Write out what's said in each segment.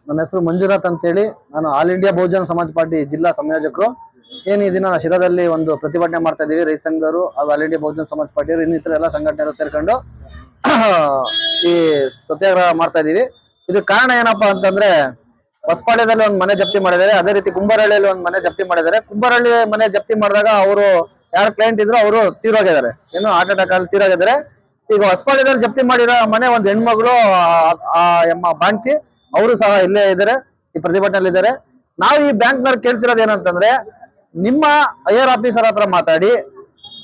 ನನ್ನ ಹೆಸರು ಮಂಜುನಾಥ್ ಅಂತೇಳಿ. ನಾನು ಆಲ್ ಇಂಡಿಯಾ ಬಹುಜನ ಸಮಾಜ ಪಾರ್ಟಿ ಜಿಲ್ಲಾ ಸಂಯೋಜಕರು. ಏನು ಈ ದಿನ ಶಿರಾದಲ್ಲಿ ಒಂದು ಪ್ರತಿಭಟನೆ ಮಾಡ್ತಾ ಇದೀವಿ. ರೈತ ಸಂಘದವರು ಹಾಗೂ ಆಲ್ ಇಂಡಿಯಾ ಬಹುಜನ ಸಮಾಜ ಪಾರ್ಟಿಯವರು ಇನ್ನಿತರ ಎಲ್ಲ ಸಂಘಟನೆಗಳು ಸೇರ್ಕೊಂಡು ಈ ಸತ್ಯಾಗ್ರಹ ಮಾಡ್ತಾ ಇದೀವಿ. ಇದು ಕಾರಣ ಏನಪ್ಪಾ ಅಂತಂದ್ರೆ, ಹೊಸಪಾಳ್ಯದಲ್ಲಿ ಒಂದು ಮನೆ ಜಪ್ತಿ ಮಾಡಿದ್ದಾರೆ, ಅದೇ ರೀತಿ ಕುಂಬಾರಹಳ್ಳಿಯಲ್ಲಿ ಒಂದು ಮನೆ ಜಪ್ತಿ ಮಾಡಿದ್ದಾರೆ. ಕುಂಬಾರಹಳ್ಳಿ ಮನೆ ಜಪ್ತಿ ಮಾಡಿದಾಗ ಅವರು ಯಾರು ಕ್ಲೈಂಟ್ ಇದ್ರು ಅವರು ತೀರೋಗಿದ್ದಾರೆ, ಏನು ಹಾರ್ಟ್ ಅಟ್ಯಾಕ್ ಅಲ್ಲಿ ತೀರೋಗಿದ್ದಾರೆ. ಈಗ ಹೊಸಪಾಳ್ಯದಲ್ಲಿ ಜಪ್ತಿ ಮಾಡಿರೋ ಮನೆ ಒಂದು ಹೆಣ್ಮಗಳು ಬಾಣ್ತಿ, ಅವರು ಸಹ ಇಲ್ಲೇ ಇದ್ದಾರೆ, ಈ ಪ್ರತಿಭಟನೆಯಲ್ಲಿ ಇದ್ದಾರೆ. ನಾವು ಈ ಬ್ಯಾಂಕ್ನವ್ರು ಕೇಳ್ತಿರೋದು ಏನಂತಂದ್ರೆ, ನಿಮ್ಮ ಹೈಯರ್ ಆಫೀಸರ್ ಹತ್ರ ಮಾತಾಡಿ,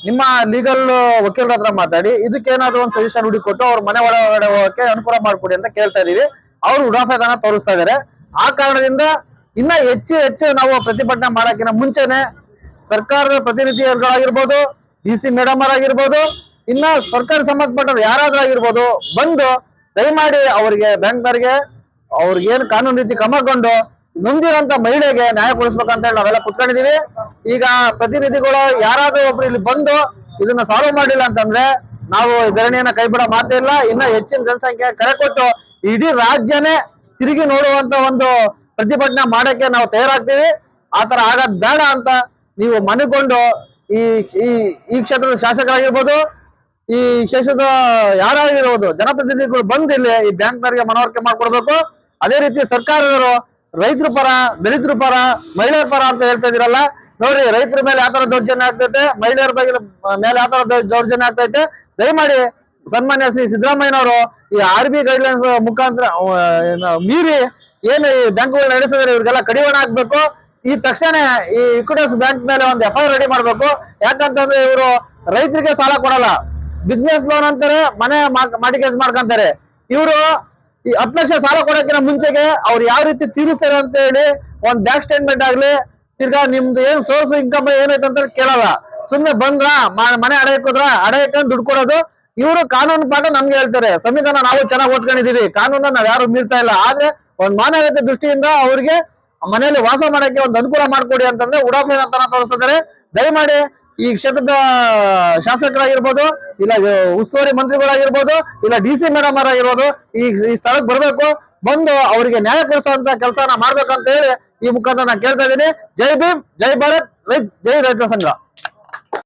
ನಿಮ್ಮ ಲೀಗಲ್ ವಕೀಲರ ಹತ್ರ ಮಾತಾಡಿ, ಇದಕ್ಕೇನಾದ್ರು ಒಂದು ಸಜೆಷನ್ ಹುಡುಕೊಟ್ಟು ಅವ್ರ ಮನೆ ಒಳಗಡೆ ಹೋಗಕ್ಕೆ ಅನುಕೂಲ ಮಾಡ್ಕೊಡಿ ಅಂತ ಕೇಳ್ತಾ ಇದೀವಿ. ಅವರು ಉಡಾಫೆತನ ತೋರಿಸ್ತಾ ಇದಾರೆ. ಆ ಕಾರಣದಿಂದ ಇನ್ನ ಹೆಚ್ಚು ನಾವು ಪ್ರತಿಭಟನೆ ಮಾಡಕ್ಕಿಂತ ಮುಂಚೆನೆ ಸರ್ಕಾರದ ಪ್ರತಿನಿಧಿಗಳಾಗಿರ್ಬೋದು, ಡಿ.ಸಿ ಮೇಡಮ್ ಆಗಿರ್ಬೋದು, ಇನ್ನ ಸರ್ಕಾರ ಸಂಬಂಧಪಟ್ಟವ್ರು ಯಾರಾದ್ರೂ ಆಗಿರ್ಬೋದು, ಬಂದು ದಯಮಾಡಿ ಅವರಿಗೆ ಬ್ಯಾಂಕ್ನವ್ರಿಗೆ ಅವ್ರಿಗೇನು ಕಾನೂನು ರೀತಿ ಕ್ರಮಗೊಂಡು ನೊಂದಿರೋಂತ ಮಹಿಳೆಗೆ ನ್ಯಾಯ ಕೊಡಿಸ್ಬೇಕಂತ ಹೇಳಿ ನಾವೆಲ್ಲ ಕುತ್ಕೊಂಡಿದೀವಿ. ಈಗ ಪ್ರತಿನಿಧಿಗಳು ಯಾರಾದ್ರೂ ಒಬ್ರು ಇಲ್ಲಿ ಬಂದು ಇದನ್ನ ಸಾಲ್ವ್ ಮಾಡಿಲ್ಲ ಅಂತಂದ್ರೆ ನಾವು ಧರಣಿಯನ್ನ ಕೈ ಬಿಡೋ ಮಾತೇ ಇಲ್ಲ. ಇನ್ನ ಹೆಚ್ಚಿನ ಜನಸಂಖ್ಯೆ ಕರೆ ಕೊಟ್ಟು ಇಡೀ ರಾಜ್ಯನೇ ತಿರುಗಿ ನೋಡುವಂತ ಒಂದು ಪ್ರತಿಭಟನೆ ಮಾಡಕ್ಕೆ ನಾವು ತಯಾರಾಗ್ತೀವಿ. ಆತರ ಆಗೋದ್ ಬೇಡ ಅಂತ ನೀವು ಮನಗೊಂಡು ಈ ಕ್ಷೇತ್ರದ ಶಾಸಕರಾಗಿರ್ಬೋದು, ಈ ಕ್ಷೇತ್ರದ ಯಾರಾಗಿರ್ಬೋದು ಜನಪ್ರತಿನಿಧಿಗಳು ಬಂದು ಇಲ್ಲಿ ಈ ಬ್ಯಾಂಕ್ನವರಿಗೆ ಮನವರಿಕೆ ಮಾಡ್ಕೊಡ್ಬೇಕು. ಅದೇ ರೀತಿ ಸರ್ಕಾರದವರು ರೈತರ ಪರ, ದಲಿತರ ಪರ, ಮಹಿಳೆಯರ ಪರ ಅಂತ ಹೇಳ್ತಾ ಇದಿರಲ್ಲ. ನೋಡ್ರಿ, ರೈತರ ಮೇಲೆ ಯಾವ ತರ ದೌರ್ಜನ್ಯ ಆಗ್ತೈತೆ, ಮಹಿಳೆಯರ ಮೇಲೆ ಯಾವ ತರ ದೌರ್ಜನ್ಯ ಆಗ್ತೈತೆ. ದಯಮಾಡಿ ಸನ್ಮಾನ್ಯ ಶ್ರೀ ಸಿದ್ದರಾಮಯ್ಯನವರು ಈ RBI ಗೈಡ್ಲೈನ್ಸ್ ಮುಖಾಂತರ ಮೀರಿ ಏನು ಈ ಬ್ಯಾಂಕ್ಗಳು ನಡೆಸಿದ್ರೆ ಇವ್ರಿಗೆಲ್ಲ ಕಡಿವಾಣ ಹಾಕ್ಬೇಕು. ಈ ತಕ್ಷಣ ಈ ಇಕ್ವಿಟೀಸ್ ಬ್ಯಾಂಕ್ ಮೇಲೆ ಒಂದು FIR ರೆಡಿ ಮಾಡ್ಬೇಕು. ಯಾಕಂತಂದ್ರೆ ಇವರು ರೈತರಿಗೆ ಸಾಲ ಕೊಡಲ್ಲ, ಬಿಸ್ನೆಸ್ ಲೋನ್ ಅಂತಾರೆ, ಮನೆ ಮಾರ್ಟಿಗೇಜ್ ಮಾಡ್ಕೊಂತಾರೆ. ಇವರು ಈ 10 ಲಕ್ಷ ಸಾಲ ಕೊಡೋಕಿನ ಮುಂಚೆಗೆ ಅವ್ರು ಯಾವ ರೀತಿ ತೀರಿಸ್ತಾರೆ ಅಂತ ಹೇಳಿ ಒಂದ್ ಬ್ಯಾಂಕ್ ಸ್ಟೇಟ್ಮೆಂಟ್ ಆಗ್ಲಿ, ತಿರ್ಗಾ ನಿಮ್ದು ಏನ್ ಸೋರ್ಸ್ ಇನ್ಕಮ್ ಏನೈತೆ ಅಂತ ಕೇಳಲ್ಲ. ಸುಮ್ನೆ ಬಂದ್ರ ಮನೆ ಅಡ ಇಕ್ಕೋದ್ರ, ಅಡ ಇಟ್ಕೊಂಡು ದುಡ್ಡು ಕೊಡೋದು. ಇವರು ಕಾನೂನು ಪಾಠ ನಮ್ಗೆ ಹೇಳ್ತಾರೆ. ಸಂವಿಧಾನ ನಾವು ಚೆನ್ನಾಗಿ ಓದ್ಕೊಂಡಿದೀವಿ, ಕಾನೂನ ನಾವ್ ಯಾರು ಮೀರ್ತಾ ಇಲ್ಲ. ಆದ್ರೆ ಒಂದ್ ಮಾನವೀಯತೆ ದೃಷ್ಟಿಯಿಂದ ಅವ್ರಿಗೆ ಮನೆಯಲ್ಲಿ ವಾಸ ಮಾಡಕ್ಕೆ ಒಂದು ಅನುಕೂಲ ಮಾಡ್ಕೊಡಿ ಅಂತಂದ್ರೆ ಉಡಾಫೆ ಅಂತ ತೋರಿಸ್ತಿದ್ದಾರೆ. ದಯಮಾಡಿ ಈ ಕ್ಷೇತ್ರದ ಶಾಸಕರಾಗಿರ್ಬೋದು, ಇಲ್ಲ ಉಸ್ತುವಾರಿ ಮಂತ್ರಿಗಳಾಗಿರ್ಬೋದು, ಇಲ್ಲ DC ಮೇಡಮ್ ಆಗಿರ್ಬೋದು, ಈ ಸ್ಥಳಕ್ಕೆ ಬರ್ಬೇಕು, ಬಂದು ಅವರಿಗೆ ನ್ಯಾಯ ಕೊಡಿಸುವಂತ ಕೆಲಸನ ಮಾಡ್ಬೇಕಂತ ಹೇಳಿ ಈ ಮುಖಾಂತರ ನಾನು ಕೇಳ್ತಾ ಇದ್ದೀನಿ. ಜೈ ಭೀಮ್, ಜೈ ಭಾರತ್, ಜೈ ರೈತ ಸಂಘ.